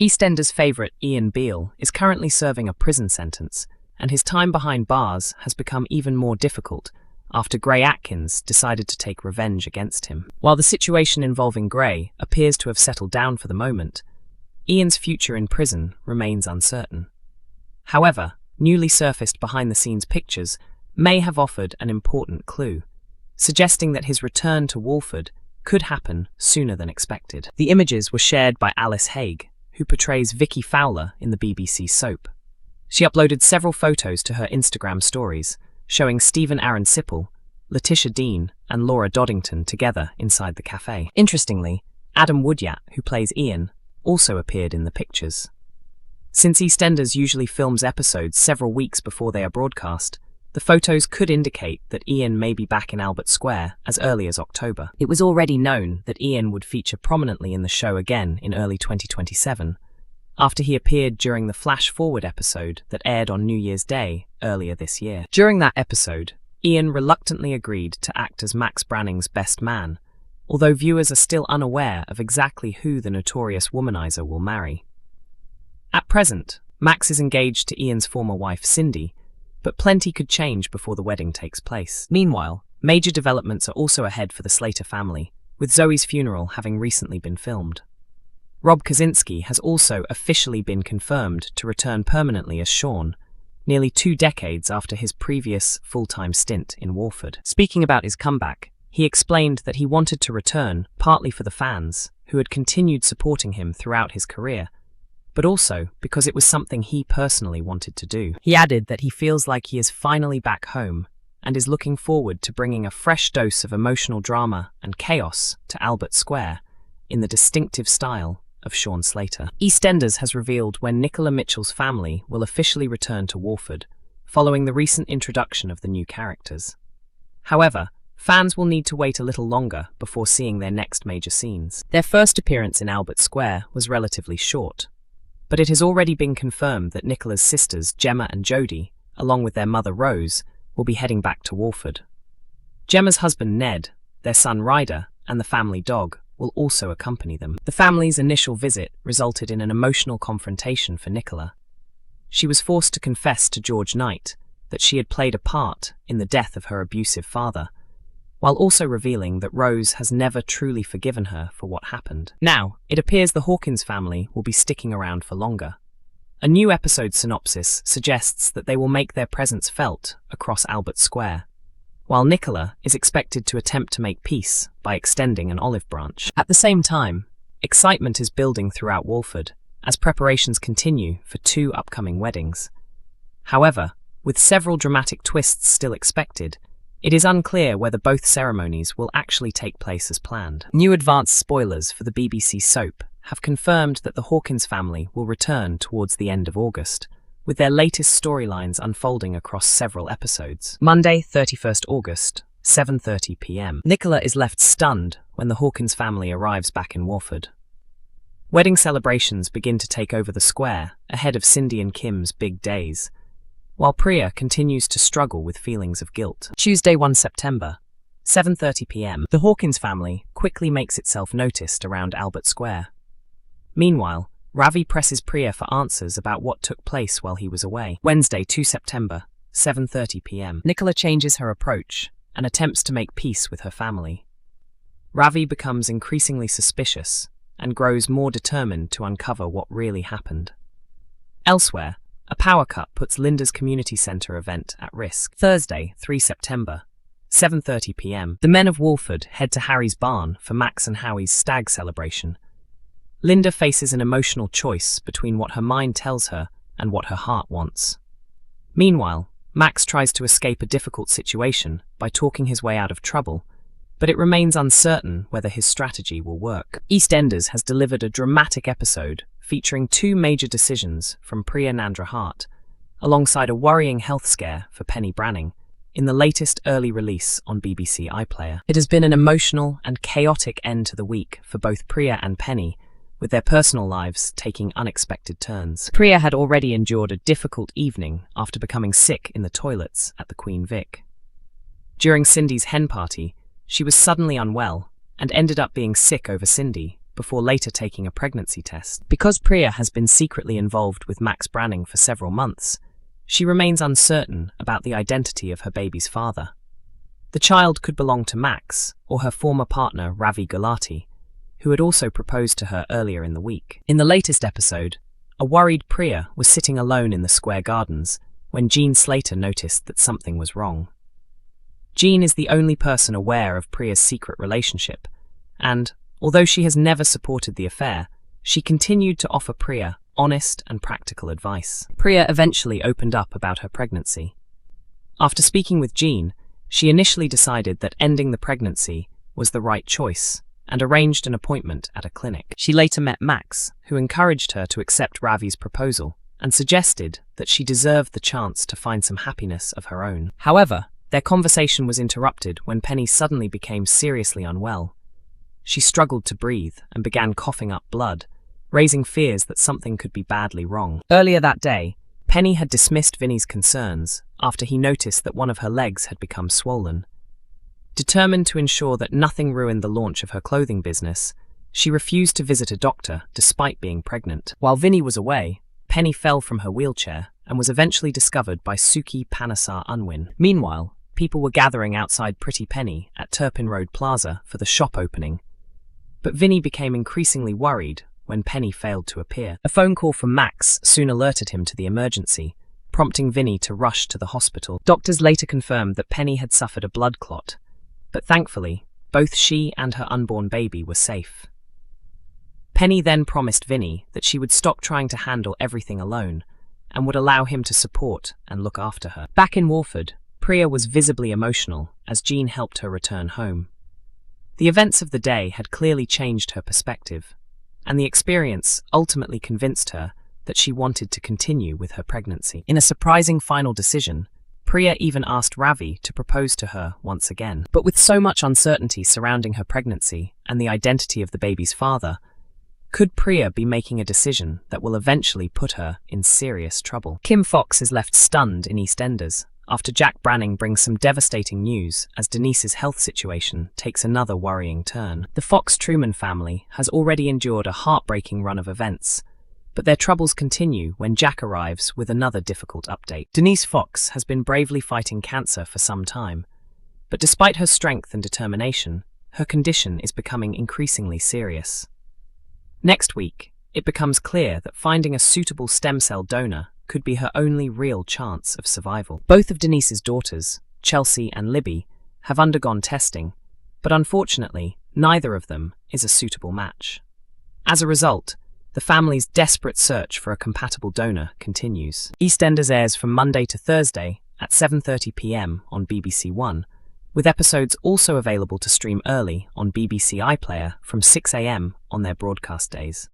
EastEnders favourite Beale is currently serving a prison sentence, and his time behind bars has become even more difficult after Gray Atkins decided to take revenge against him. While the situation involving Gray appears to have settled down for the moment, Ian's future in prison remains uncertain. However, newly surfaced behind-the-scenes pictures may have offered an important clue, suggesting that his return to Walford could happen sooner than expected. The images were shared by Alice Haig, who portrays Vicky Fowler in the BBC soap. She uploaded several photos to her Instagram stories, showing Stephen Aaron Sipple, Letitia Dean, and Laura Doddington together inside the cafe. Interestingly, Adam Woodyatt, who plays Ian, also appeared in the pictures. Since EastEnders usually films episodes several weeks before they are broadcast, the photos could indicate that Ian may be back in Albert Square as early as October. It was already known that Ian would feature prominently in the show again in early 2027, after he appeared during the Flash Forward episode that aired on New Year's Day earlier this year. During that episode, Ian reluctantly agreed to act as Max Branning's best man, although viewers are still unaware of exactly who the notorious womanizer will marry. At present, Max is engaged to Ian's former wife Cindy, but plenty could change before the wedding takes place. Meanwhile, major developments are also ahead for the Slater family, with Zoe's funeral having recently been filmed. Rob Kaczynski has also officially been confirmed to return permanently as Shaun, nearly 2 decades after his previous full-time stint in Walford. Speaking about his comeback, he explained that he wanted to return partly for the fans, who had continued supporting him throughout his career, but also because it was something he personally wanted to do. He added that he feels like he is finally back home and is looking forward to bringing a fresh dose of emotional drama and chaos to Albert Square in the distinctive style of Shaun Slater. EastEnders has revealed when Nicola Mitchell's family will officially return to Walford, following the recent introduction of the new characters. However, fans will need to wait a little longer before seeing their next major scenes. Their first appearance in Albert Square was relatively short, but it has already been confirmed that Nicola's sisters, Gemma and Jodie, along with their mother Rose, will be heading back to Walford. Gemma's husband Ned, their son Ryder, and the family dog will also accompany them. The family's initial visit resulted in an emotional confrontation for Nicola. She was forced to confess to George Knight that she had played a part in the death of her abusive father, while also revealing that Rose has never truly forgiven her for what happened. Now, it appears the Hawkins family will be sticking around for longer. A new episode synopsis suggests that they will make their presence felt across Albert Square, while Nicola is expected to attempt to make peace by extending an olive branch. At the same time, excitement is building throughout Walford as preparations continue for 2 upcoming weddings. However, with several dramatic twists still expected, it is unclear whether both ceremonies will actually take place as planned. New advanced spoilers for the BBC soap have confirmed that the Hawkins family will return towards the end of August, with their latest storylines unfolding across several episodes. Monday, 31st August, 7:30 p.m. Nicola is left stunned when the Hawkins family arrives back in Walford. Wedding celebrations begin to take over the square ahead of Cindy and Kim's big days, while Priya continues to struggle with feelings of guilt. Tuesday, 1 September, 7:30 p.m. The Hawkins family quickly makes itself noticed around Albert Square. Meanwhile, Ravi presses Priya for answers about what took place while he was away. Wednesday, 2 September, 7:30 p.m. Nicola changes her approach and attempts to make peace with her family. Ravi becomes increasingly suspicious and grows more determined to uncover what really happened. Elsewhere, a power cut puts Linda's community centre event at risk. Thursday, 3 September, 7:30 p.m. The men of Walford head to Harry's barn for Max and Howie's stag celebration. Linda faces an emotional choice between what her mind tells her and what her heart wants. Meanwhile, Max tries to escape a difficult situation by talking his way out of trouble, but it remains uncertain whether his strategy will work. EastEnders has delivered a dramatic episode featuring 2 major decisions from Priya Nandra Hart, alongside a worrying health scare for Penny Branning, in the latest early release on BBC iPlayer. It has been an emotional and chaotic end to the week for both Priya and Penny, with their personal lives taking unexpected turns. Priya had already endured a difficult evening after becoming sick in the toilets at the Queen Vic. During Cindy's hen party, she was suddenly unwell and ended up being sick over Cindy, before later taking a pregnancy test. Because Priya has been secretly involved with Max Branning for several months, she remains uncertain about the identity of her baby's father. The child could belong to Max or her former partner Ravi Gulati, who had also proposed to her earlier in the week. In the latest episode, a worried Priya was sitting alone in the square gardens when Shaun Slater noticed that something was wrong. Jean is the only person aware of Priya's secret relationship, and, although she has never supported the affair, she continued to offer Priya honest and practical advice. Priya eventually opened up about her pregnancy. After speaking with Jean, she initially decided that ending the pregnancy was the right choice and arranged an appointment at a clinic. She later met Max, who encouraged her to accept Ravi's proposal and suggested that she deserved the chance to find some happiness of her own. However, their conversation was interrupted when Penny suddenly became seriously unwell. She struggled to breathe and began coughing up blood, raising fears that something could be badly wrong. Earlier that day, Penny had dismissed Vinny's concerns after he noticed that one of her legs had become swollen. Determined to ensure that nothing ruined the launch of her clothing business, she refused to visit a doctor despite being pregnant. While Vinny was away, Penny fell from her wheelchair and was eventually discovered by Suki Panesar Unwin. Meanwhile, people were gathering outside Pretty Penny at Turpin Road Plaza for the shop opening. But Vinny became increasingly worried when Penny failed to appear. A phone call from Max soon alerted him to the emergency, prompting Vinny to rush to the hospital. Doctors later confirmed that Penny had suffered a blood clot, but thankfully, both she and her unborn baby were safe. Penny then promised Vinny that she would stop trying to handle everything alone and would allow him to support and look after her. Back in Walford, Priya was visibly emotional as Jean helped her return home. The events of the day had clearly changed her perspective, and the experience ultimately convinced her that she wanted to continue with her pregnancy. In a surprising final decision, Priya even asked Ravi to propose to her once again. But with so much uncertainty surrounding her pregnancy and the identity of the baby's father, could Priya be making a decision that will eventually put her in serious trouble? Kim Fox is left stunned in EastEnders after Jack Branning brings some devastating news as Denise's health situation takes another worrying turn. The Fox-Truman family has already endured a heartbreaking run of events, but their troubles continue when Jack arrives with another difficult update. Denise Fox has been bravely fighting cancer for some time, but despite her strength and determination, her condition is becoming increasingly serious. Next week, it becomes clear that finding a suitable stem cell donor could be her only real chance of survival. Both of Denise's daughters, Chelsea and Libby, have undergone testing, but unfortunately, neither of them is a suitable match. As a result, the family's desperate search for a compatible donor continues. EastEnders airs from Monday to Thursday at 7:30 p.m. on BBC One, with episodes also available to stream early on BBC iPlayer from 6 a.m. on their broadcast days.